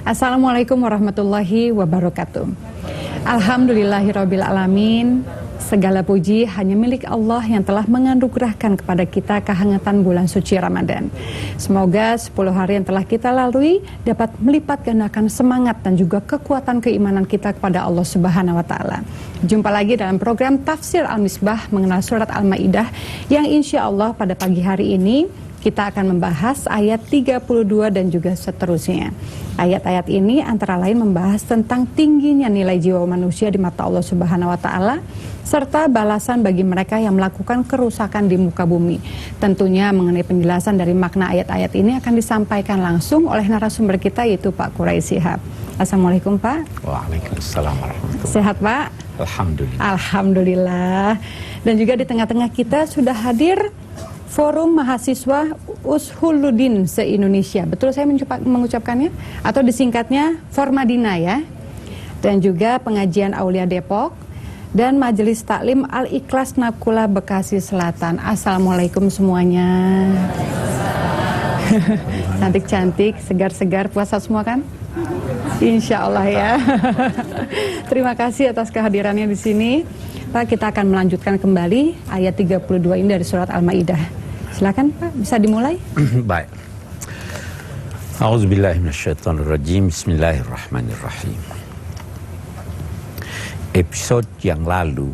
Assalamualaikum warahmatullahi wabarakatuh. Alhamdulillahirabbil alamin. Segala puji hanya milik Allah yang telah menganugerahkan kepada kita kehangatan bulan suci Ramadan. Semoga 10 hari yang telah kita lalui dapat melipat gandakan semangat dan juga kekuatan keimanan kita kepada Allah Subhanahu wa taala. Jumpa lagi dalam program Tafsir Al-Misbah mengenal surat Al-Maidah yang insya Allah pada pagi hari ini kita akan membahas ayat 32 dan juga seterusnya. Ayat-ayat ini antara lain membahas tentang tingginya nilai jiwa manusia di mata Allah Subhanahu wa taala serta balasan bagi mereka yang melakukan kerusakan di muka bumi. Tentunya mengenai penjelasan dari makna ayat-ayat ini akan disampaikan langsung oleh narasumber kita yaitu Pak Quraisy Shihab. Assalamualaikum Pak. Waalaikumsalam warahmatullahi. Sehat Pak? Alhamdulillah. Alhamdulillah. Dan juga di tengah-tengah kita sudah hadir Forum Mahasiswa Ushuluddin se-Indonesia. Betul saya mengucapkannya? Atau disingkatnya Formadina ya. Dan juga Pengajian Aulia Depok dan Majelis Taklim Al-Ikhlas Nakula Bekasi Selatan. Assalamualaikum semuanya. Cantik-cantik, segar-segar, puasa semua kan? Insya Allah ya. Terima kasih atas kehadirannya di sini. Pak, kita akan melanjutkan kembali ayat 32 ini dari surat Al-Maidah. Silakan Pak, bisa dimulai. Baik. A'udzubillahi minasyaitonirrajim. Bismillahirrahmanirrahim. Episode yang lalu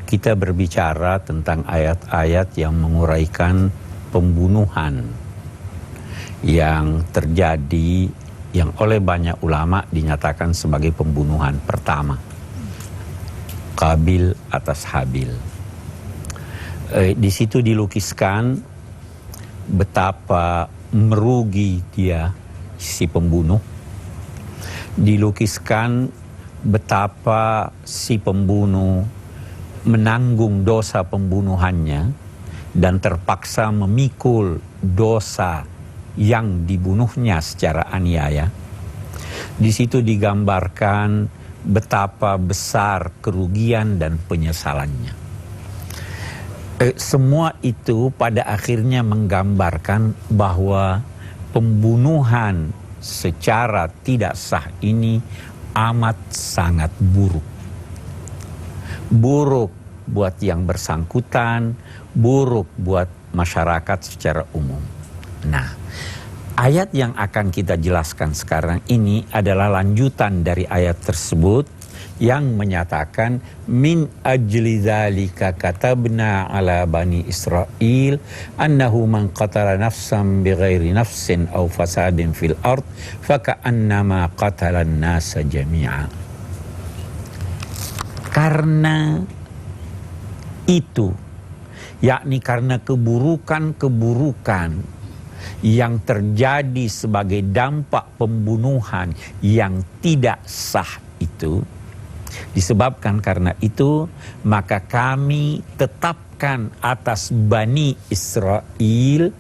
kita berbicara tentang ayat-ayat yang menguraikan pembunuhan yang terjadi yang oleh banyak ulama dinyatakan sebagai pembunuhan pertama, Qabil atas Habil. Di situ dilukiskan betapa merugi dia si pembunuh, dilukiskan betapa si pembunuh menanggung dosa pembunuhannya dan terpaksa memikul dosa yang dibunuhnya secara aniaya. Di situ digambarkan betapa besar kerugian dan penyesalannya. Semua itu pada akhirnya menggambarkan bahwa pembunuhan secara tidak sah ini amat sangat buruk. Buruk buat yang bersangkutan, buruk buat masyarakat secara umum. Nah, ayat yang akan kita jelaskan sekarang ini adalah lanjutan dari ayat tersebut yang menyatakan min ajli dzalika katabna ala bani Israil annahu man qatala nafsan bighairi nafsin aw fasadin fil ard faka'annama qatala an-nasa jami'a. Karena itu, yakni karena keburukan-keburukan yang terjadi sebagai dampak pembunuhan yang tidak sah itu, disebabkan karena itu, maka kami tetapkan atas Bani Israel,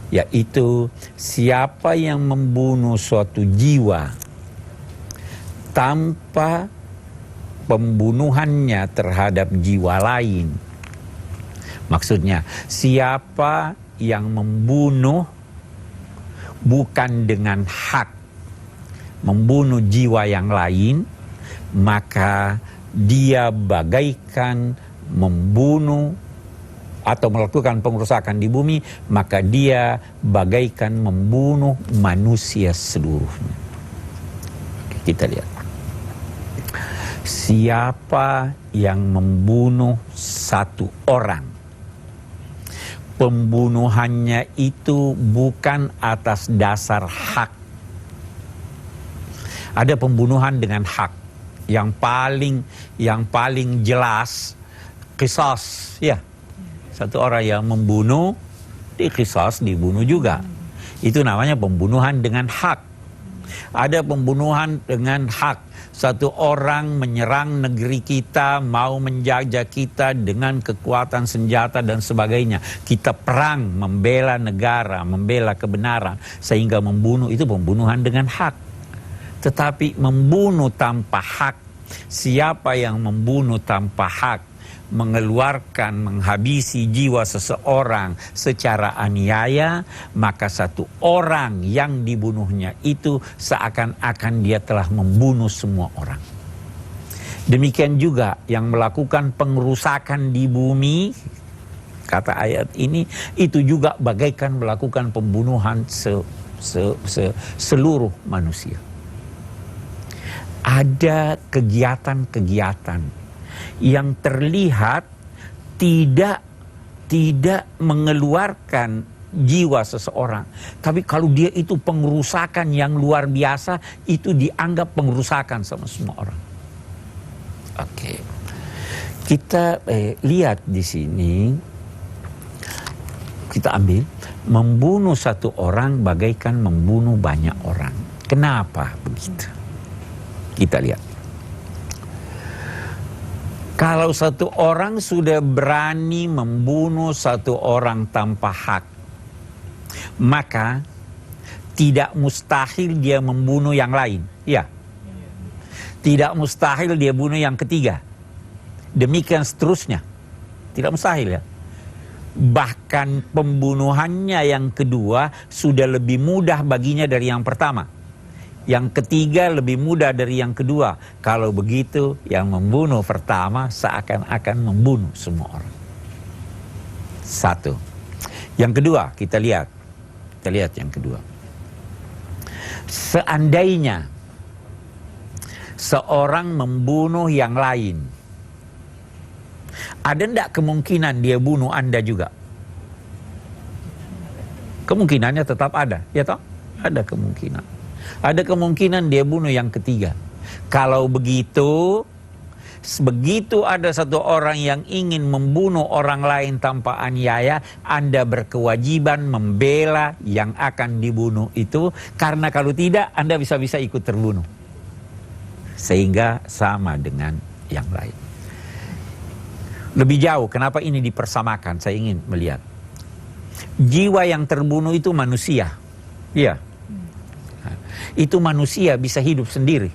yaitu siapa yang membunuh suatu jiwa tanpa pembunuhannya terhadap jiwa lain. Maksudnya, siapa yang membunuh bukan dengan hak, membunuh jiwa yang lain, maka dia bagaikan membunuh atau melakukan pengerusakan di bumi, maka dia bagaikan membunuh manusia seluruhnya. Oke, kita lihat. Siapa yang membunuh satu orang, pembunuhannya itu bukan atas dasar hak. Ada pembunuhan dengan hak. Yang paling jelas qisas, ya. Satu orang yang membunuh qisas, dibunuh juga. Itu namanya pembunuhan dengan hak. Ada pembunuhan dengan hak. Satu orang menyerang negeri kita, mau menjajah kita dengan kekuatan senjata dan sebagainya. Kita perang, membela negara, membela kebenaran, sehingga membunuh, itu pembunuhan dengan hak. Tetapi membunuh tanpa hak, siapa yang membunuh tanpa hak, mengeluarkan, menghabisi jiwa seseorang secara aniaya, maka satu orang yang dibunuhnya itu seakan-akan dia telah membunuh semua orang. Demikian juga yang melakukan pengerusakan di bumi, kata ayat ini, itu juga bagaikan melakukan pembunuhan seluruh manusia. Ada kegiatan-kegiatan yang terlihat tidak mengeluarkan jiwa seseorang, tapi kalau dia itu pengerusakan yang luar biasa, itu dianggap pengerusakan sama semua orang. Oke, kita lihat di sini, kita ambil, membunuh satu orang bagaikan membunuh banyak orang. Kenapa begitu? Kita lihat. Kalau satu orang sudah berani membunuh satu orang tanpa hak, maka tidak mustahil dia membunuh yang lain. Ya. Tidak mustahil dia bunuh yang ketiga. Demikian seterusnya. Tidak mustahil ya. Bahkan pembunuhannya yang kedua sudah lebih mudah baginya dari yang pertama. Yang ketiga lebih mudah dari yang kedua. Kalau begitu, yang membunuh pertama seakan-akan membunuh semua orang. Satu. Yang kedua, kita lihat. Kita lihat yang kedua. Seandainya seorang membunuh yang lain, ada enggak kemungkinan dia bunuh Anda juga? Kemungkinannya tetap ada, ya toh? Ada kemungkinan. Ada kemungkinan dia bunuh yang ketiga. Kalau begitu, begitu ada satu orang yang ingin membunuh orang lain tanpa aniaya, Anda berkewajiban membela yang akan dibunuh itu, karena kalau tidak Anda bisa-bisa ikut terbunuh. Sehingga sama dengan yang lain. Lebih jauh, kenapa ini dipersamakan? Saya ingin melihat. Jiwa yang terbunuh itu manusia. Iya. Itu manusia bisa hidup sendiri.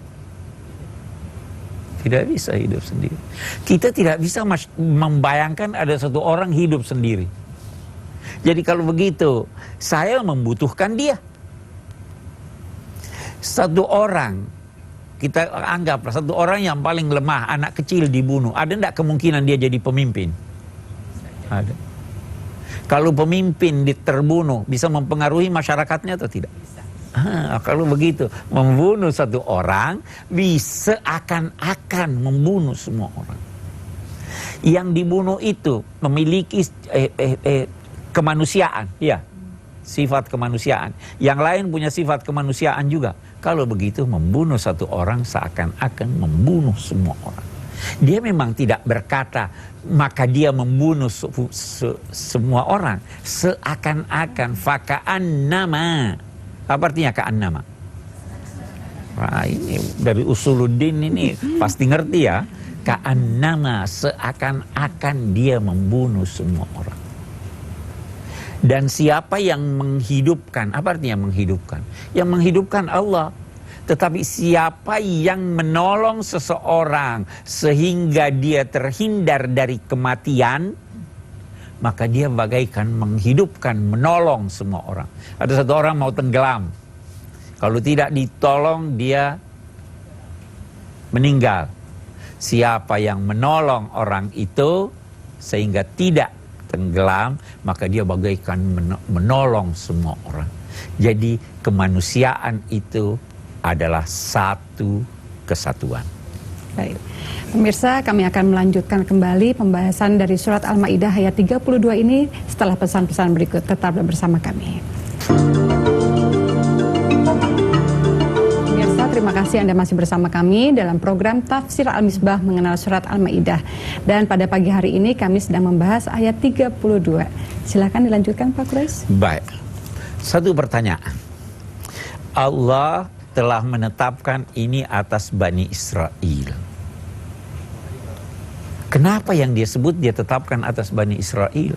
Tidak bisa hidup sendiri. Kita tidak bisa membayangkan ada satu orang hidup sendiri. Jadi kalau begitu, saya membutuhkan dia. Satu orang, kita anggaplah satu orang yang paling lemah, anak kecil dibunuh. Ada enggak kemungkinan dia jadi pemimpin? Ada. Kalau pemimpin terbunuh, bisa mempengaruhi masyarakatnya atau tidak? Kalau begitu, membunuh satu orang bisa akan membunuh semua orang. Yang dibunuh itu memiliki kemanusiaan, ya, sifat kemanusiaan. Yang lain punya sifat kemanusiaan juga. Kalau begitu, membunuh satu orang seakan-akan membunuh semua orang. Dia memang tidak berkata, maka dia membunuh semua orang. Seakan-akan, fakaan nama. Apa artinya ka'annama? Wah, ini dari Usuluddin ini pasti ngerti ya. Ka'annama, seakan-akan dia membunuh semua orang. Dan siapa yang menghidupkan? Apa artinya menghidupkan? Yang menghidupkan Allah. Tetapi siapa yang menolong seseorang sehingga dia terhindar dari kematian, maka dia bagaikan menghidupkan, menolong semua orang. Ada satu orang mau tenggelam. Kalau tidak ditolong, dia meninggal. Siapa yang menolong orang itu sehingga tidak tenggelam, maka dia bagaikan menolong semua orang. Jadi kemanusiaan itu adalah satu kesatuan. Baik. Pemirsa, kami akan melanjutkan kembali pembahasan dari surat Al-Maidah ayat 32 ini setelah pesan-pesan berikut. Tetaplah bersama kami. Pemirsa, terima kasih Anda masih bersama kami dalam program Tafsir Al-Misbah mengenal surat Al-Maidah. Dan pada pagi hari ini kami sedang membahas ayat 32. Silakan dilanjutkan Pak Quraisy. Baik. Satu pertanyaan. Allah telah menetapkan ini atas Bani Israel. Kenapa yang dia sebut dia tetapkan atas Bani Israel?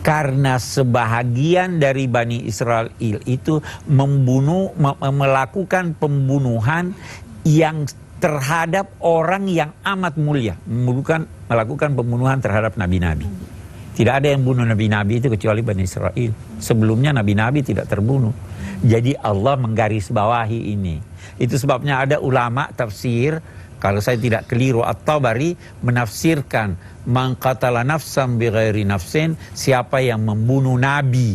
Karena sebahagian dari Bani Israel itu melakukan pembunuhan yang terhadap orang yang amat mulia, melakukan pembunuhan terhadap nabi-nabi. Tidak ada yang bunuh nabi-nabi itu kecuali Bani Israel. Sebelumnya nabi-nabi tidak terbunuh. Jadi Allah menggarisbawahi ini. Itu sebabnya ada ulama tafsir, kalau saya tidak keliru, At-Tabari menafsirkan man qatala nafsan bighairi nafsin, siapa yang membunuh nabi.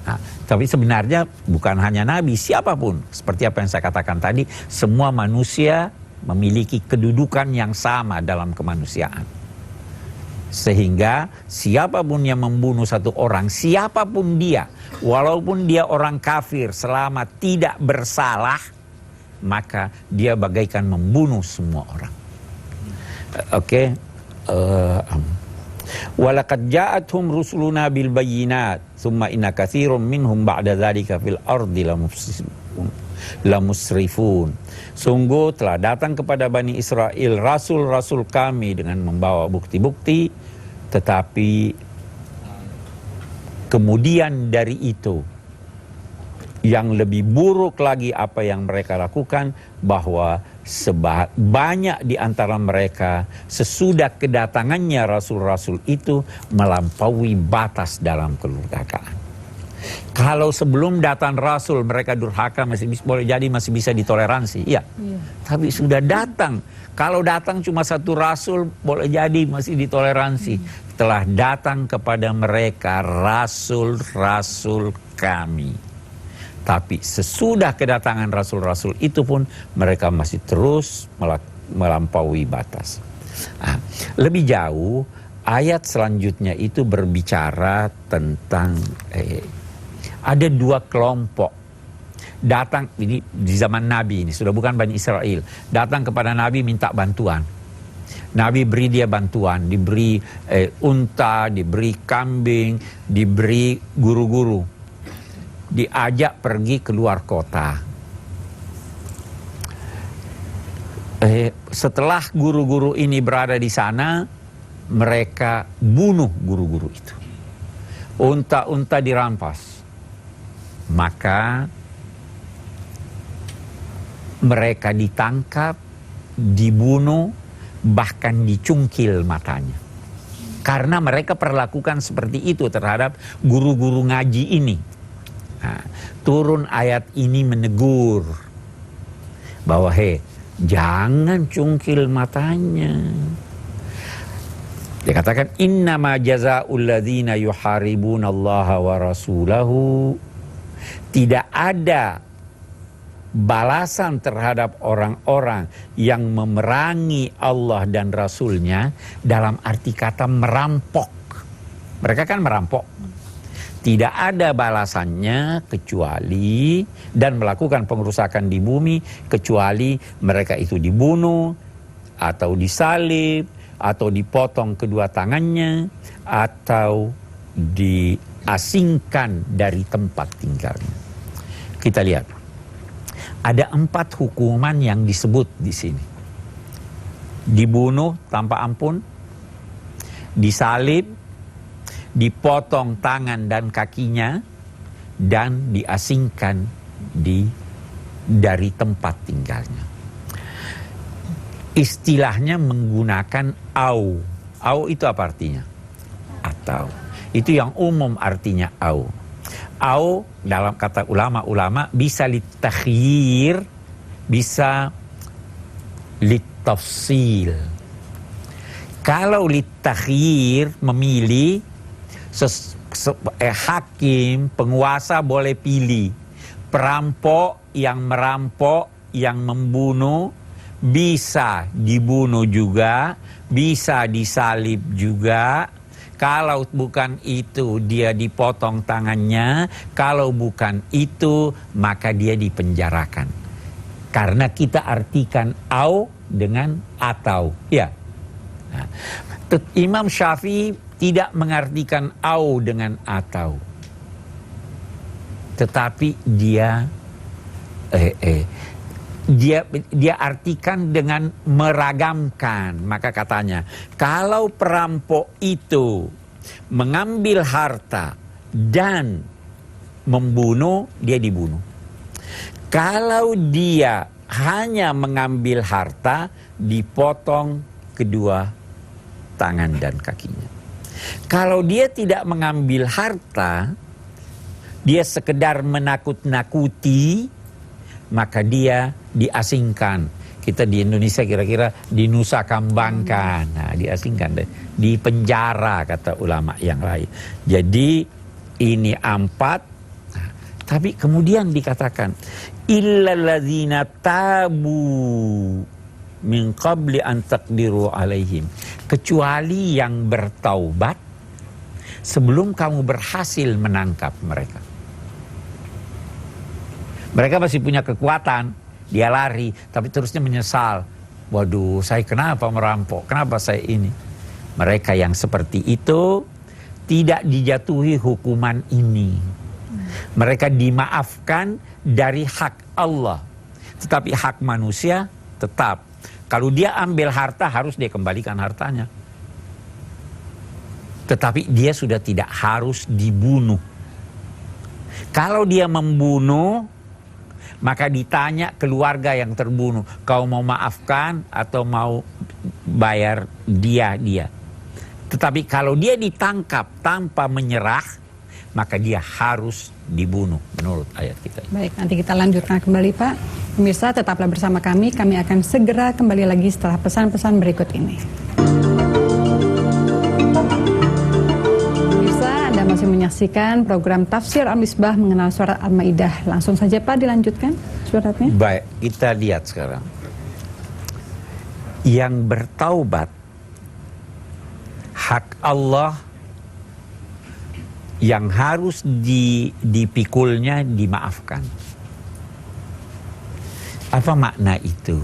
Nah, tapi sebenarnya bukan hanya nabi, siapapun. Seperti apa yang saya katakan tadi, semua manusia memiliki kedudukan yang sama dalam kemanusiaan. Sehingga siapapun yang membunuh satu orang, siapapun dia, walaupun dia orang kafir, selama tidak bersalah, maka dia bagaikan membunuh semua orang. Oke. Walaqad ja'atuhum rusuluna bil bayyinat tsumma inna katsiran minhum ba'da dzalika fil ardi lamusrifun. Sungguh telah datang kepada Bani Israel rasul-rasul kami dengan membawa bukti-bukti, tetapi kemudian dari itu yang lebih buruk lagi apa yang mereka lakukan, bahwa banyak di antara mereka sesudah kedatangannya rasul-rasul itu melampaui batas dalam kedurhakaan. Kalau sebelum datang rasul mereka durhaka, boleh jadi masih bisa ditoleransi, iya. Tapi sudah datang, kalau datang cuma satu rasul boleh jadi masih ditoleransi. Telah datang kepada mereka rasul-rasul kami, tapi sesudah kedatangan rasul-rasul itu pun mereka masih terus melampaui batas. Lebih jauh, ayat selanjutnya itu berbicara tentang ada dua kelompok datang, ini di zaman Nabi, ini sudah bukan Bani Israel, datang kepada Nabi minta bantuan. Nabi beri dia bantuan, diberi unta, diberi kambing, diberi guru-guru, diajak pergi keluar kota. Setelah guru-guru ini berada di sana, mereka bunuh guru-guru itu. Unta-unta dirampas. Maka mereka ditangkap, dibunuh, bahkan dicungkil matanya. Karena mereka perlakukan seperti itu terhadap guru-guru ngaji ini. Nah, turun ayat ini menegur bahwa jangan cungkil matanya. Dia katakan innama jazaa'ul ladzina yuharibunallaha wa rasulahu. Tidak ada balasan terhadap orang-orang yang memerangi Allah dan Rasulnya dalam arti kata merampok. Mereka kan merampok. Tidak ada balasannya kecuali dan melakukan pengerusakan di bumi kecuali mereka itu dibunuh atau disalib atau dipotong kedua tangannya atau diasingkan dari tempat tinggalnya. Kita lihat. Ada 4 hukuman yang disebut di sini. Dibunuh tanpa ampun, disalib, dipotong tangan dan kakinya, dan diasingkan dari tempat tinggalnya. Istilahnya menggunakan au. Au itu apa artinya? Atau. Itu yang umum artinya au. Au dalam kata ulama-ulama bisa litakhyir, bisa litafsil. Kalau litakhyir memilih, hakim, penguasa boleh pilih. Perampok yang merampok, yang membunuh, bisa dibunuh juga, bisa disalib juga. Kalau bukan itu dia dipotong tangannya, kalau bukan itu maka dia dipenjarakan. Karena kita artikan au dengan atau, ya. Nah, Imam Syafi'i tidak mengartikan au dengan atau. Tetapi dia artikan dengan meragamkan. Maka katanya, kalau perampok itu mengambil harta dan membunuh, dia dibunuh. Kalau dia hanya mengambil harta, dipotong kedua tangan dan kakinya. Kalau dia tidak mengambil harta, dia sekedar menakut-nakuti, maka dia diasingkan. Kita di Indonesia kira-kira dinusa kambangkan, nah, diasingkan, di penjara kata ulama yang lain. Jadi ini 4, nah, tapi kemudian dikatakan illalladzina tabu min qabli an taqdiru alaihim, kecuali yang bertaubat sebelum kamu berhasil menangkap mereka. Mereka masih punya kekuatan. Dia lari, tapi terusnya menyesal. Waduh, saya kenapa merampok? Kenapa saya ini? Mereka yang seperti itu tidak dijatuhi hukuman ini. Mereka dimaafkan dari hak Allah. Tetapi hak manusia tetap. Kalau dia ambil harta, harus dia kembalikan hartanya. Tetapi dia sudah tidak harus dibunuh. Kalau dia membunuh, maka ditanya keluarga yang terbunuh, kau mau maafkan atau mau bayar dia? Tetapi kalau dia ditangkap tanpa menyerah, maka dia harus dibunuh menurut ayat kita. Baik, nanti kita lanjutkan kembali Pak. Pemirsa tetaplah bersama kami akan segera kembali lagi setelah pesan-pesan berikut ini. Anda masih menyaksikan program Tafsir Al-Misbah mengenal surat Al-Maidah. Langsung saja Pak dilanjutkan suratnya. Baik, kita lihat sekarang. Yang bertaubat, hak Allah yang harus dipikulnya dimaafkan. Apa makna itu?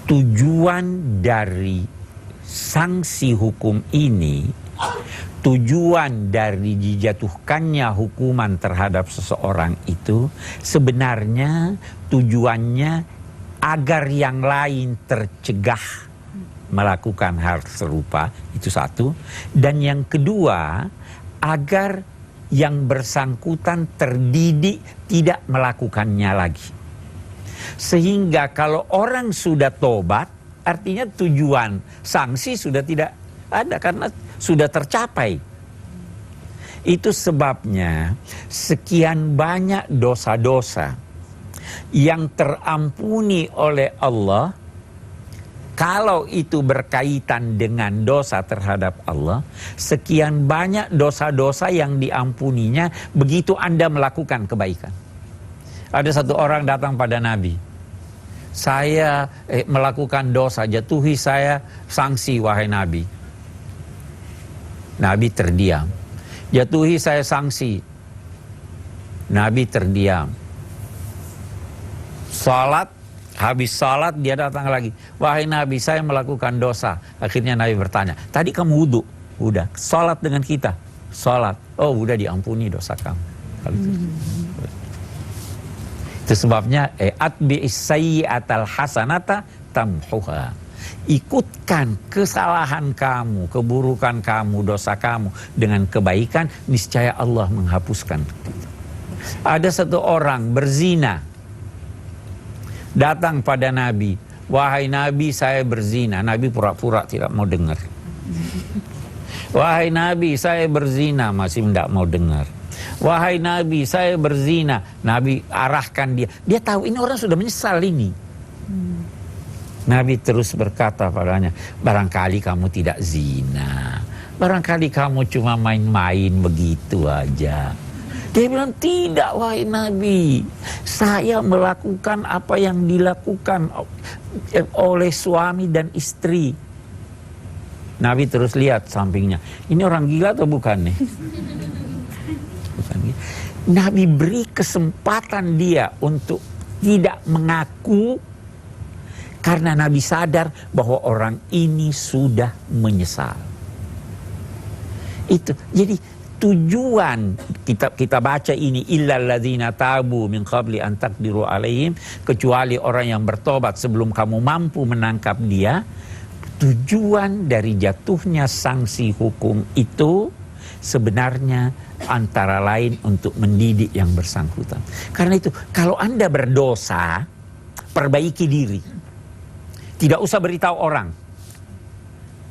Tujuan dari sanksi hukum ini, tujuan dari dijatuhkannya hukuman terhadap seseorang itu sebenarnya tujuannya agar yang lain tercegah melakukan hal serupa, itu satu. Dan yang kedua, agar yang bersangkutan terdidik tidak melakukannya lagi. Sehingga kalau orang sudah tobat, artinya tujuan sanksi sudah tidak ada karena sudah tercapai. Itu sebabnya sekian banyak dosa-dosa yang terampuni oleh Allah, kalau itu berkaitan dengan dosa terhadap Allah, sekian banyak dosa-dosa yang diampuninya begitu Anda melakukan kebaikan. Ada satu orang datang pada Nabi, saya melakukan dosa, jatuhi saya sanksi wahai Nabi. Nabi terdiam. Jatuhi saya sanksi. Nabi terdiam. Salat, habis salat dia datang lagi. Wahai Nabi, saya melakukan dosa. Akhirnya Nabi bertanya, tadi kamu wudhu? Udah. Salat dengan kita? Salat. Oh, udah diampuni dosa kamu. Itu sebabnya atbi'is sayyi'atal hasanata tamhuha. Ikutkan kesalahan kamu, keburukan kamu, dosa kamu dengan kebaikan, niscaya Allah menghapuskan. Ada satu orang berzina, datang pada Nabi, wahai Nabi saya berzina. Nabi pura-pura tidak mau dengar. Wahai Nabi saya berzina, masih tidak mau dengar. Wahai Nabi saya berzina. Nabi arahkan dia. Dia tahu ini orang sudah menyesal ini. Nabi terus berkata padanya, barangkali kamu tidak zina, barangkali kamu cuma main-main begitu aja. Dia bilang, tidak wahai Nabi, saya melakukan apa yang dilakukan oleh suami dan istri. Nabi terus lihat sampingnya, ini orang gila atau bukan nih? Bukan. Nabi beri kesempatan dia untuk tidak mengaku, karena Nabi sadar bahwa orang ini sudah menyesal. Itu. Jadi tujuan kita baca ini, illalladzina tabu min qabli an taqdiru alaihim, kecuali orang yang bertobat sebelum kamu mampu menangkap dia. Tujuan dari jatuhnya sanksi hukum itu sebenarnya antara lain untuk mendidik yang bersangkutan. Karena itu kalau Anda berdosa, perbaiki diri. Tidak usah beritahu orang.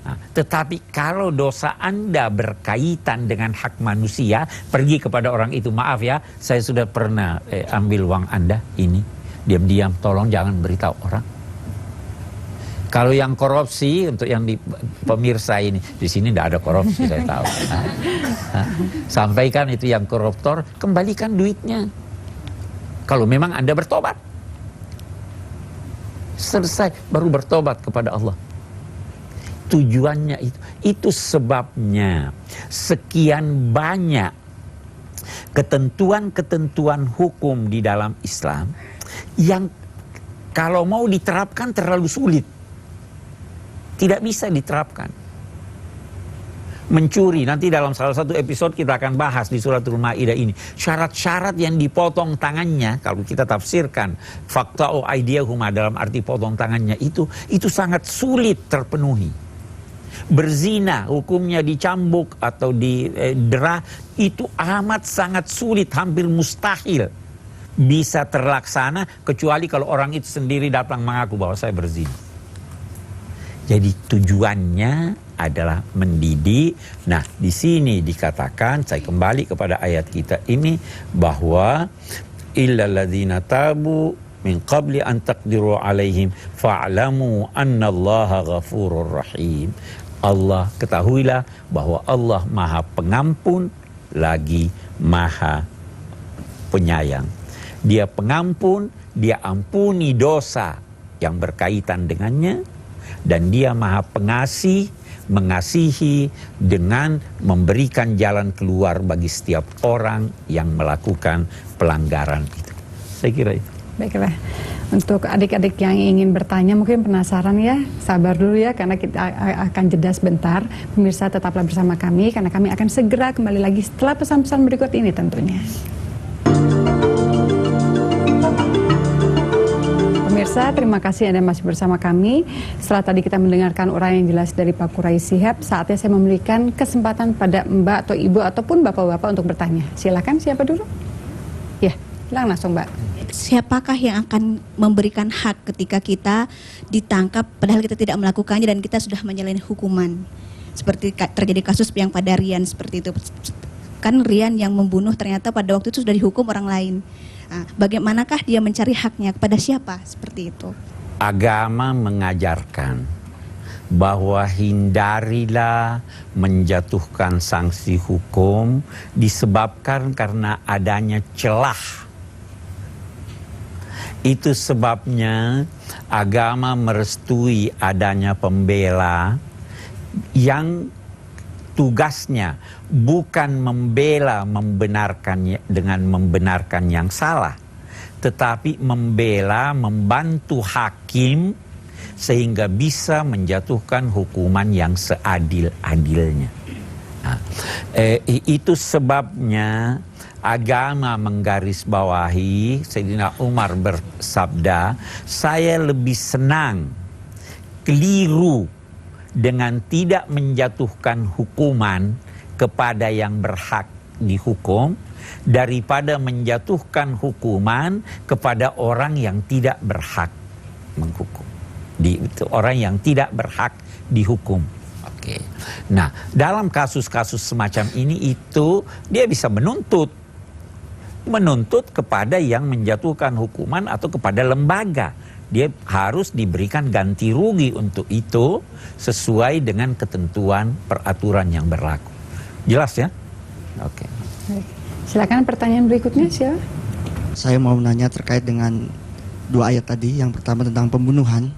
Nah, tetapi kalau dosa Anda berkaitan dengan hak manusia, pergi kepada orang itu, maaf ya, saya sudah pernah ambil uang Anda ini, diam-diam, tolong jangan beritahu orang. Kalau yang korupsi, untuk yang di pemirsa ini, di sini tidak ada korupsi, saya tahu. Sampaikan itu yang koruptor, kembalikan duitnya. Kalau memang Anda bertobat. Selesai, baru bertobat kepada Allah. Tujuannya itu sebabnya sekian banyak ketentuan-ketentuan hukum di dalam Islam yang kalau mau diterapkan terlalu sulit, tidak bisa diterapkan. Mencuri, nanti dalam salah satu episode kita akan bahas di Suratul Maidah ini, syarat-syarat yang dipotong tangannya, kalau kita tafsirkan faqta'u aydiyahuma dalam arti potong tangannya itu sangat sulit terpenuhi. Berzina, hukumnya dicambuk atau didera, itu amat sangat sulit, hampir mustahil bisa terlaksana, kecuali kalau orang itu sendiri datang mengaku bahwa saya berzina. Jadi tujuannya adalah mendidik. Nah, di sini dikatakan, saya kembali kepada ayat kita ini, bahwa illal ladzina tabu min qabli an taqdiru alaihim fa'lamu annallaha ghafurur rahim. Allah, ketahuilah bahwa Allah Maha Pengampun lagi Maha Penyayang. Dia pengampun, dia ampuni dosa yang berkaitan dengannya, dan dia Maha Pengasih, mengasihi dengan memberikan jalan keluar bagi setiap orang yang melakukan pelanggaran itu. Saya kira itu. Baiklah, untuk adik-adik yang ingin bertanya mungkin penasaran ya, sabar dulu ya karena kita akan jeda sebentar. Pemirsa tetaplah bersama kami karena kami akan segera kembali lagi setelah pesan-pesan berikut ini tentunya. Pemirsa, terima kasih Anda masih bersama kami. Setelah tadi kita mendengarkan uraian yang jelas dari Pak Quraish Shihab, saatnya saya memberikan kesempatan pada Mbak atau Ibu ataupun Bapak-Bapak untuk bertanya. Silakan, siapa dulu? Ya, langsung Mbak. Siapakah yang akan memberikan hak ketika kita ditangkap padahal kita tidak melakukannya dan kita sudah menjalani hukuman? Seperti terjadi kasus yang pada Rian seperti itu. Kan Rian yang membunuh ternyata pada waktu itu sudah dihukum orang lain. Nah, bagaimanakah dia mencari haknya, kepada siapa? Seperti itu. Agama mengajarkan bahwa hindarilah menjatuhkan sanksi hukum disebabkan karena adanya celah. Itu sebabnya agama merestui adanya pembela yang tugasnya bukan membela dengan membenarkan yang salah, tetapi membela, membantu hakim sehingga bisa menjatuhkan hukuman yang seadil-adilnya. Nah, itu sebabnya agama menggarisbawahi, Sayyidina Umar bersabda, saya lebih senang keliru dengan tidak menjatuhkan hukuman kepada yang berhak dihukum daripada menjatuhkan hukuman kepada orang yang tidak berhak menghukum. Orang yang tidak berhak dihukum. Oke. Nah, dalam kasus-kasus semacam ini itu dia bisa menuntut kepada yang menjatuhkan hukuman atau kepada lembaga. Dia harus diberikan ganti rugi untuk itu sesuai dengan ketentuan peraturan yang berlaku. Jelas ya? Oke. Silakan pertanyaan berikutnya siapa? Saya mau menanya terkait dengan dua ayat tadi. Yang pertama tentang pembunuhan.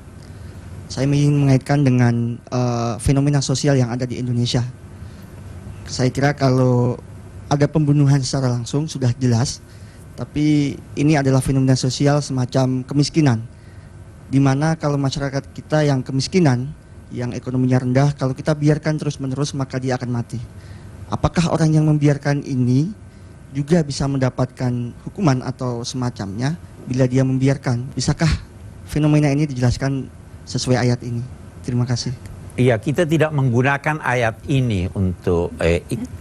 Saya ingin mengaitkan dengan fenomena sosial yang ada di Indonesia. Saya kira kalau ada pembunuhan secara langsung sudah jelas, tapi ini adalah fenomena sosial semacam kemiskinan, di mana kalau masyarakat kita yang kemiskinan, yang ekonominya rendah, kalau kita biarkan terus-menerus maka dia akan mati. Apakah orang yang membiarkan ini juga bisa mendapatkan hukuman atau semacamnya bila dia membiarkan? Bisakah fenomena ini dijelaskan sesuai ayat ini? Terima kasih. Iya, kita tidak menggunakan ayat ini untuk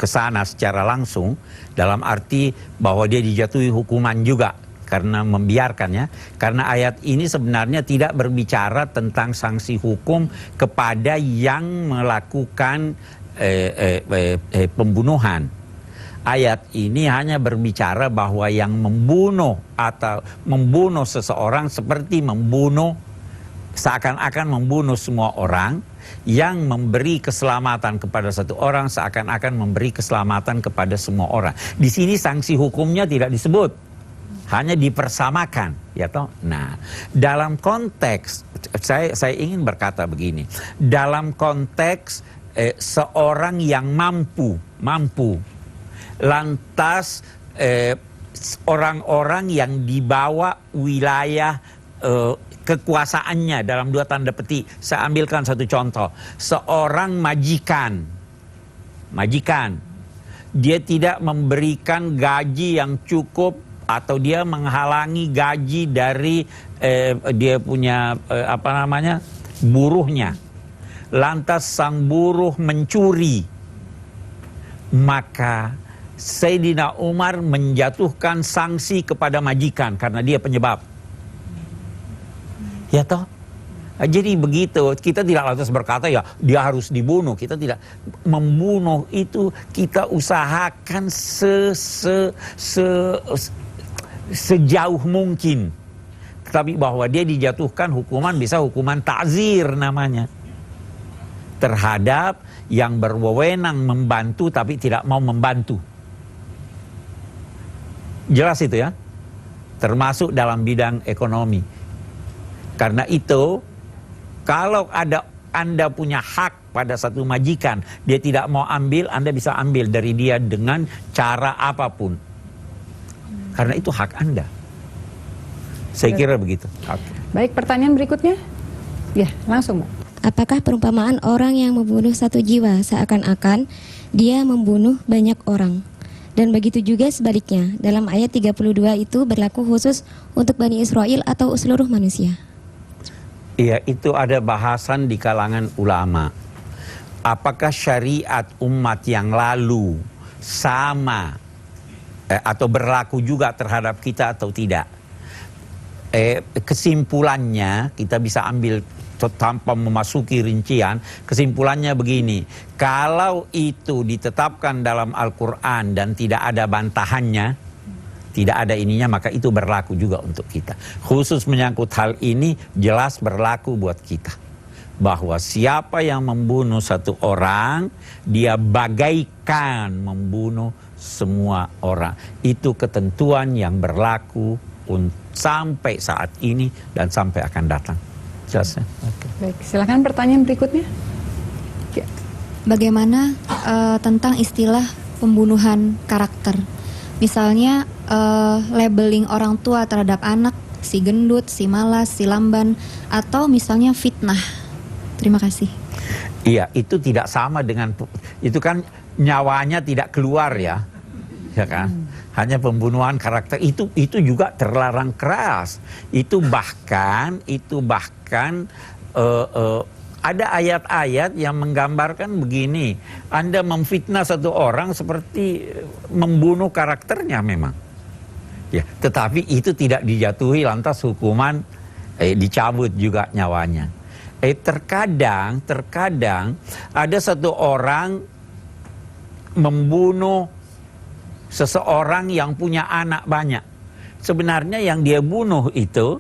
ke sana secara langsung dalam arti bahwa dia dijatuhi hukuman juga karena membiarkannya. Karena ayat ini sebenarnya tidak berbicara tentang sanksi hukum kepada yang melakukan pembunuhan. Ayat ini hanya berbicara bahwa yang membunuh atau membunuh seseorang seperti membunuh, seakan-akan membunuh semua orang. Yang memberi keselamatan kepada satu orang seakan-akan memberi keselamatan kepada semua orang. Di sini sanksi hukumnya tidak disebut, hanya dipersamakan, ya toh. Nah, dalam konteks saya ingin berkata begini, dalam konteks seorang yang mampu, lantas orang-orang yang dibawa wilayah kekuasaannya dalam dua tanda petik. Saya ambilkan satu contoh. Seorang majikan, dia tidak memberikan gaji yang cukup atau dia menghalangi gaji dari dia punya buruhnya. Lantas sang buruh mencuri, maka Sayyidina Umar menjatuhkan sanksi kepada majikan karena dia penyebab. Ya toh? Jadi begitu, kita tidak lantas berkata ya dia harus dibunuh. Kita tidak. Membunuh itu kita usahakan sejauh mungkin. Tetapi bahwa dia dijatuhkan hukuman, bisa hukuman ta'zir namanya, terhadap yang berwenang membantu tapi tidak mau membantu. Jelas itu ya? Termasuk dalam bidang ekonomi. Karena itu, kalau Anda punya hak pada satu majikan, dia tidak mau ambil, Anda bisa ambil dari dia dengan cara apapun. Karena itu hak Anda. Saya kira begitu. Okay. Baik, pertanyaan berikutnya. Ya, langsung Mbak. Apakah perumpamaan orang yang membunuh satu jiwa seakan-akan dia membunuh banyak orang? Dan begitu juga sebaliknya, dalam ayat 32 itu berlaku khusus untuk Bani Israel atau seluruh manusia? Iya, itu ada bahasan di kalangan ulama. Apakah syariat umat yang lalu sama atau berlaku juga terhadap kita atau tidak? Kesimpulannya kita bisa ambil tanpa memasuki rincian. Kesimpulannya begini, kalau itu ditetapkan dalam Al-Quran dan tidak ada bantahannya, tidak ada ininya, maka itu berlaku juga untuk kita. Khusus menyangkut hal ini jelas berlaku buat kita. Bahwa siapa yang membunuh satu orang, dia bagaikan membunuh semua orang. Itu ketentuan yang berlaku sampai saat ini dan sampai akan datang. Jelas ya? Okay. Baik, silakan pertanyaan berikutnya. Ya. Bagaimana tentang istilah pembunuhan karakter? Misalnya labeling orang tua terhadap anak, si gendut, si malas, si lamban, atau misalnya fitnah. Terima kasih. Iya, itu tidak sama dengan, itu kan nyawanya tidak keluar ya kan? Hanya pembunuhan karakter itu juga terlarang keras. Itu bahkan ada ayat-ayat yang menggambarkan begini, Anda memfitnah satu orang seperti membunuh karakternya memang. Ya, tetapi itu tidak dijatuhi lantas hukuman dicabut juga nyawanya. Terkadang ada satu orang membunuh seseorang yang punya anak banyak. Sebenarnya yang dia bunuh itu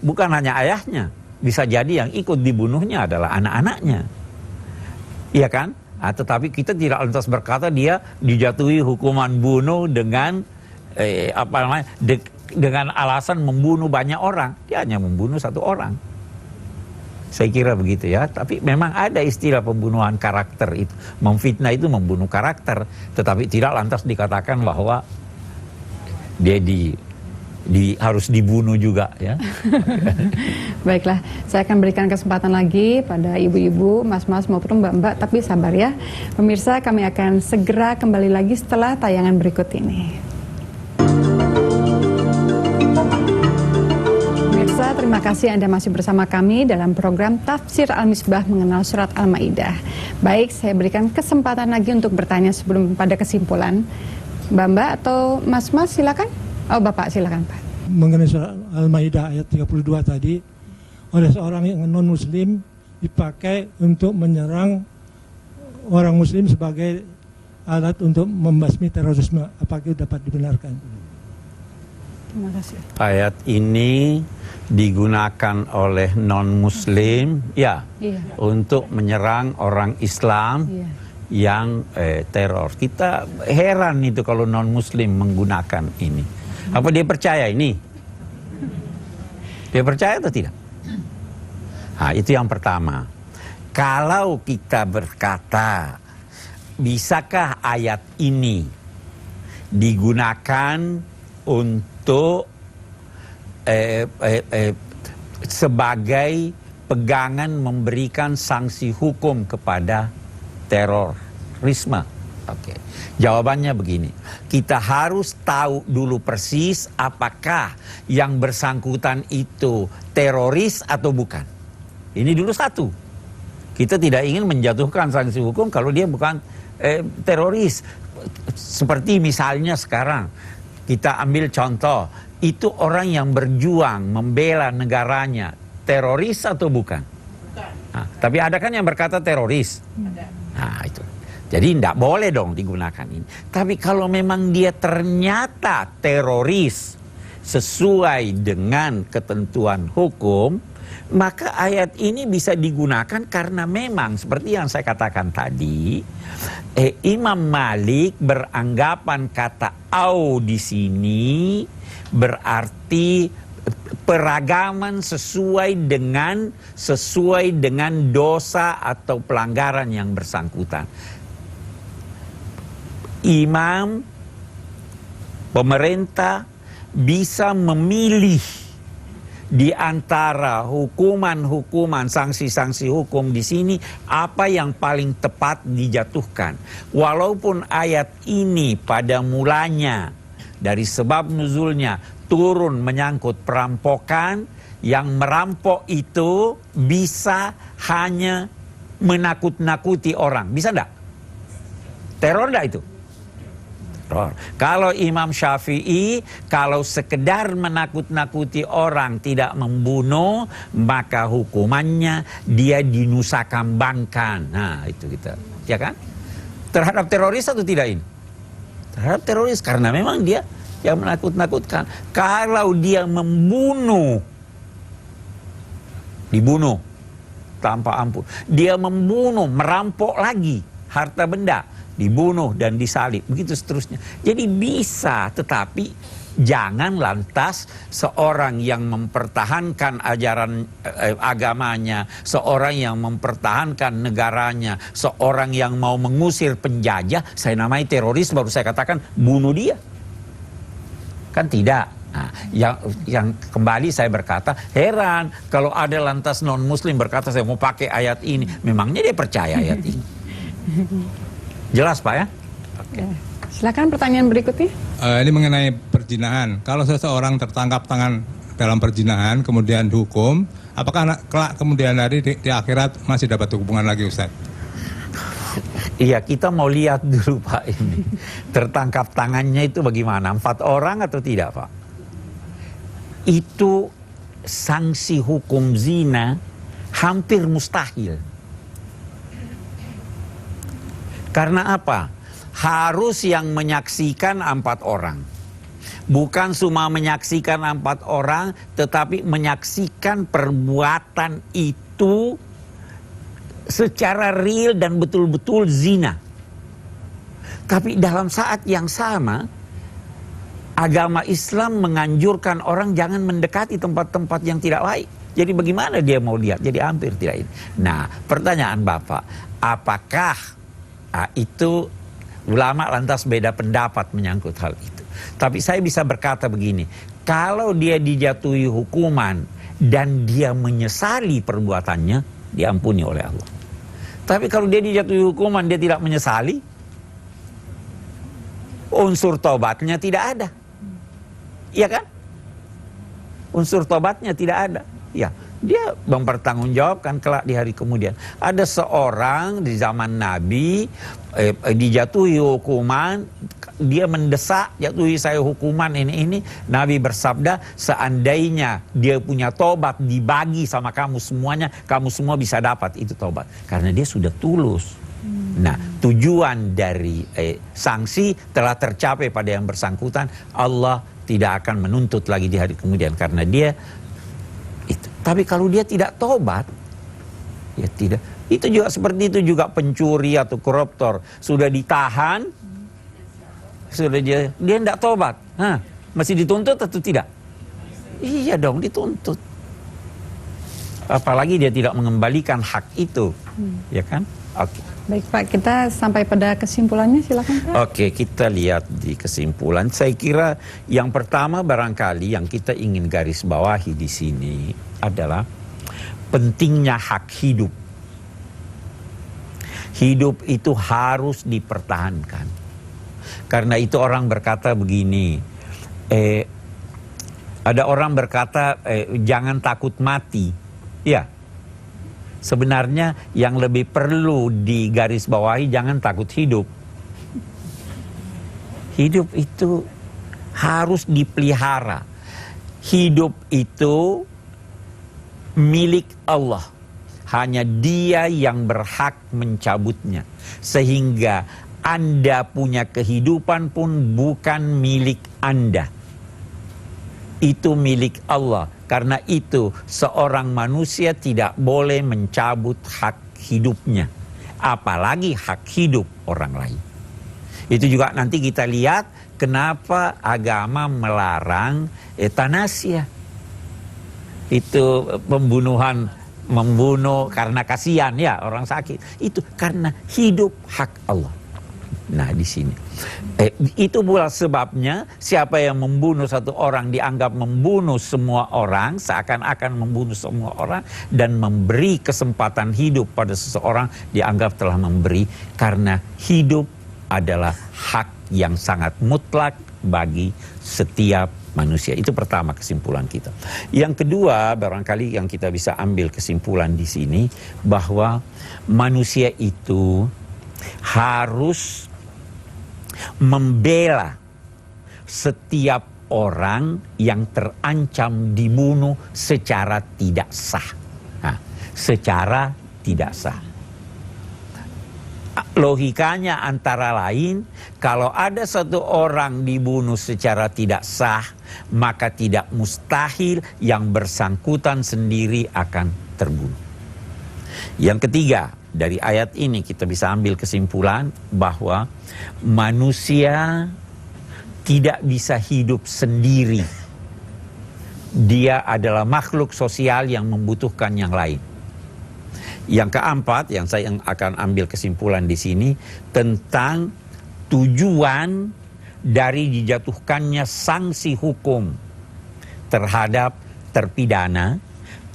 bukan hanya ayahnya. Bisa jadi yang ikut dibunuhnya adalah anak-anaknya. Iya kan? Tetapi kita tidak lantas berkata dia dijatuhi hukuman bunuh dengan dengan alasan membunuh banyak orang. Dia hanya membunuh satu orang. Saya kira begitu ya. Tapi memang ada istilah pembunuhan karakter itu. Memfitnah itu membunuh karakter. Tetapi tidak lantas dikatakan bahwa dia harus dibunuh juga ya. Baiklah, saya akan berikan kesempatan lagi pada ibu-ibu, mas-mas maupun mbak-mbak, tapi sabar ya. Pemirsa, kami akan segera kembali lagi setelah tayangan berikut ini. Pemirsa, terima kasih Anda masih bersama kami dalam program Tafsir Al-Misbah mengenal surat Al-Maidah. Baik, saya berikan kesempatan lagi untuk bertanya sebelum pada kesimpulan. Mbak-mbak atau mas-mas silakan. Oh, Bapak silakan, Pak. mengenai surat Al-Maidah ayat 32 tadi, oleh seorang yang non-muslim dipakai untuk menyerang orang muslim sebagai alat untuk membasmi terorisme. Apakah itu dapat dibenarkan? Terima kasih. Ayat ini digunakan oleh non-muslim ya Iya. untuk menyerang orang Islam Iya. yang teror. Kita heran itu kalau non-muslim menggunakan ini. Apa dia percaya ini? Dia percaya atau tidak? Nah, itu yang pertama. Kalau kita berkata, bisakah ayat ini digunakan untuk sebagai pegangan memberikan sanksi hukum kepada terorisme? Oke. Jawabannya begini, kita harus tahu dulu persis apakah yang bersangkutan itu teroris atau bukan. Ini dulu satu. Kita tidak ingin menjatuhkan sanksi hukum kalau dia bukan teroris. Seperti misalnya sekarang, kita ambil contoh, itu orang yang berjuang membela negaranya, teroris atau bukan? Nah, tapi ada kan yang berkata teroris? Nah, itu. Jadi tidak boleh dong digunakan ini. Tapi kalau memang dia ternyata teroris sesuai dengan ketentuan hukum, maka ayat ini bisa digunakan karena memang seperti yang saya katakan tadi, Imam Malik beranggapan kata au di sini berarti peragaman sesuai dengan dosa atau pelanggaran yang bersangkutan. Imam, pemerintah bisa memilih di antara hukuman-hukuman, sanksi-sanksi hukum di sini apa yang paling tepat dijatuhkan. Walaupun ayat ini pada mulanya dari sebab nuzulnya turun menyangkut perampokan, yang merampok itu bisa hanya menakut-nakuti orang. Bisa enggak? Teror enggak itu? Kalau Imam Syafi'i, kalau sekedar menakut-nakuti orang tidak membunuh, maka hukumannya dia dinusakambangkan. Nah, itu kita, ya kan? Terhadap teroris atau tidak ini? Terhadap teroris, karena memang dia yang menakut-nakutkan. Kalau dia membunuh, dibunuh tanpa ampun. Dia membunuh, merampok lagi harta benda, dibunuh dan disalib, begitu seterusnya. Jadi bisa, tetapi jangan lantas seorang yang mempertahankan ajaran agamanya, seorang yang mempertahankan negaranya, seorang yang mau mengusir penjajah, saya namai teroris, baru saya katakan bunuh dia. Kan tidak. Nah, yang kembali saya berkata, heran kalau ada lantas non-muslim berkata saya mau pakai ayat ini, memangnya dia percaya ayat ini? Jelas Pak ya? Okay. Silakan pertanyaan berikutnya. Ini mengenai perzinahan. Kalau seseorang tertangkap tangan dalam perzinahan kemudian dihukum, apakah kelak kemudian hari di akhirat masih dapat hubungan lagi Ustaz? Iya, kita mau lihat dulu Pak ini. Tertangkap tangannya itu bagaimana? 4 orang atau tidak Pak? Itu sanksi hukum zina hampir mustahil. Karena apa? Harus yang menyaksikan 4 orang. Bukan cuma menyaksikan 4 orang, tetapi menyaksikan perbuatan itu secara real dan betul-betul zina. Tapi dalam saat yang sama, agama Islam menganjurkan orang jangan mendekati tempat-tempat yang tidak baik. Jadi bagaimana dia mau lihat? Jadi hampir tidak ini. Nah, pertanyaan Bapak, apakah itu ulama lantas beda pendapat menyangkut hal itu. Tapi saya bisa berkata begini, kalau dia dijatuhi hukuman dan dia menyesali perbuatannya, diampuni oleh Allah. Tapi kalau dia dijatuhi hukuman dia tidak menyesali, unsur tobatnya tidak ada. Iya kan? Unsur tobatnya tidak ada. Ya, dia mempertanggungjawabkan kelak di hari kemudian. Ada seorang di zaman Nabi dijatuhi hukuman, dia mendesak, jatuhi saya hukuman ini. Nabi bersabda, seandainya dia punya tobat dibagi sama kamu semuanya, kamu semua bisa dapat itu tobat. Karena dia sudah tulus. Nah, tujuan dari sanksi telah tercapai pada yang bersangkutan. Allah tidak akan menuntut lagi di hari kemudian karena dia itu. Tapi kalau dia tidak tobat, ya tidak. Itu juga seperti itu juga pencuri atau koruptor sudah ditahan, sudah dia tidak tobat, masih dituntut atau tidak? Iya dong, dituntut. Apalagi dia tidak mengembalikan hak itu, ya kan? Oke. Baik Pak, kita sampai pada kesimpulannya, silakan Pak. Oke, kita lihat di kesimpulan. Saya kira yang pertama barangkali yang kita ingin garis bawahi di sini adalah pentingnya hak hidup. Hidup itu harus dipertahankan. Karena itu orang berkata begini, ada orang berkata jangan takut mati. Ya. Sebenarnya yang lebih perlu digarisbawahi jangan takut hidup. Hidup itu harus dipelihara. Hidup itu milik Allah. Hanya Dia yang berhak mencabutnya. Sehingga Anda punya kehidupan pun bukan milik Anda. Itu milik Allah. Karena itu seorang manusia tidak boleh mencabut hak hidupnya. Apalagi hak hidup orang lain. Itu juga nanti kita lihat kenapa agama melarang etanasia. Itu membunuh karena kasihan ya orang sakit. Itu karena hidup hak Allah. Nah di sini itu pula sebabnya siapa yang membunuh satu orang dianggap membunuh semua orang, seakan-akan membunuh semua orang, dan memberi kesempatan hidup pada seseorang dianggap telah memberi, karena hidup adalah hak yang sangat mutlak bagi setiap manusia. Itu pertama kesimpulan kita. Yang kedua barangkali yang kita bisa ambil kesimpulan di sini bahwa manusia itu harus membela setiap orang yang terancam dibunuh secara tidak sah. Secara tidak sah. Logikanya antara lain, kalau ada satu orang dibunuh secara tidak sah, maka tidak mustahil yang bersangkutan sendiri akan terbunuh. Yang ketiga, dari ayat ini kita bisa ambil kesimpulan bahwa manusia tidak bisa hidup sendiri. Dia adalah makhluk sosial yang membutuhkan yang lain. Yang keempat, yang saya akan ambil kesimpulan di sini tentang tujuan dari dijatuhkannya sanksi hukum terhadap terpidana.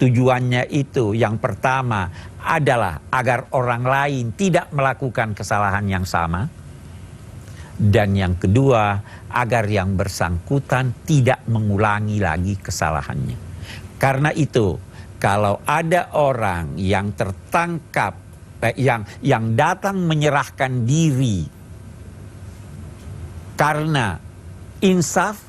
Tujuannya itu yang pertama adalah agar orang lain tidak melakukan kesalahan yang sama. Dan yang kedua, agar yang bersangkutan tidak mengulangi lagi kesalahannya. Karena itu, kalau ada orang yang tertangkap, yang datang menyerahkan diri karena insaf,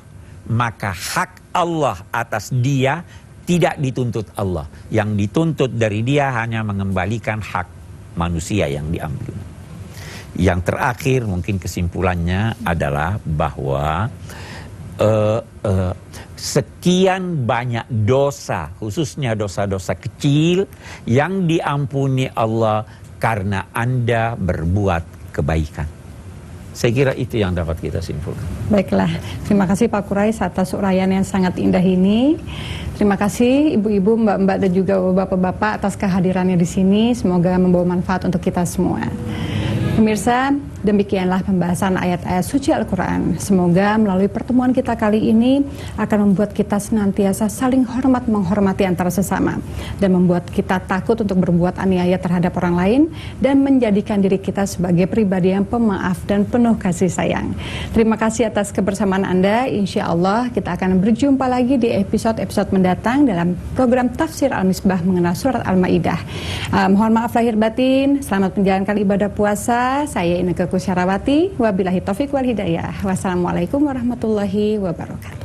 maka hak Allah atas dia tidak dituntut Allah. Yang dituntut dari dia hanya mengembalikan hak manusia yang diambil. Yang terakhir mungkin kesimpulannya adalah bahwa sekian banyak dosa, khususnya dosa-dosa kecil yang diampuni Allah karena Anda berbuat kebaikan. Saya kira itu yang dapat kita simpulkan. Baiklah, terima kasih Pak Qurais atas uraian yang sangat indah ini. Terima kasih ibu-ibu, mbak-mbak dan juga bapak-bapak atas kehadirannya di sini. Semoga membawa manfaat untuk kita semua. Pemirsa, Demikianlah pembahasan ayat-ayat suci Al-Quran. Semoga melalui pertemuan kita kali ini akan membuat kita senantiasa saling hormat menghormati antara sesama dan membuat kita takut untuk berbuat aniaya terhadap orang lain dan menjadikan diri kita sebagai pribadi yang pemaaf dan penuh kasih sayang. Terima kasih atas kebersamaan Anda. Insya Allah kita akan berjumpa lagi di episode-episode mendatang dalam program Tafsir Al-Misbah mengenal surat Al-Maidah. Mohon maaf lahir batin. Selamat menjalankan ibadah puasa. Saya Inneke Koesherawati. Wabillahi taufiq wal hidayah. Wassalamualaikum warahmatullahi wabarakatuh.